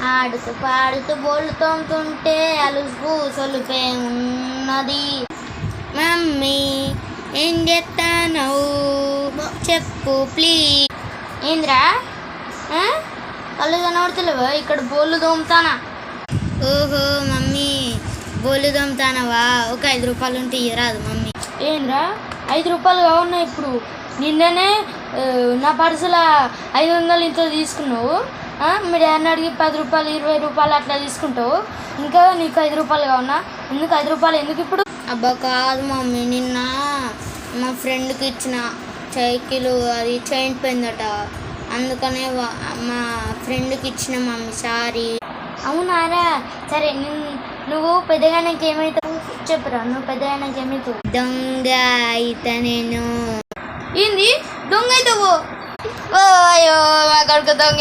ఆడుతూ పాడుతూ బోళ్ళు తోముతుంటే అలుసు సొలుపే ఉన్నది. మమ్మీ ఏం చేస్తాను చెప్పు ప్లీజ్. ఏంద్రా కళ్ళు కనబడతలేవా? ఇక్కడ బోళ్ళు తోముతానా. ఓహో మమ్మీ బోళ్ళు తోముతానవా? ఒక 5 రూపాయలు ఉంటే ఇయ్యరాదు మమ్మీ. ఏంద్రా 5 రూపాయలు కావున్నా? ఇప్పుడు నిన్ననే నా పర్సులో 500 ఇంత తీసుకున్నావు. మీ డాడీని అడిగి 10 రూపాయలు 20 రూపాయలు అట్లా తీసుకుంటావు. ఇంకా నీకు 5 రూపాయలు కావున్నా? ఎందుకు 5 రూపాయలు ఎందుకు ఇప్పుడు? అబ్బా కాదు మమ్మీ, నిన్న మా ఫ్రెండ్కి ఇచ్చిన సైకిల్ అది చైన్ పోయిందట, అందుకనే మా ఫ్రెండ్కి ఇచ్చిన మమ్మీ. సారీ. అవునారా? సరే నువ్వు పెద్దగానికి ఏమవుతావు చెప్పురా. నువ్వు పెద్దగానికి ఏమవుతావు? దొంగ అయితే నేను. ఏంది దొంగ అవుతావు? ఓ అయ్యో మా కొడుకు దొంగ.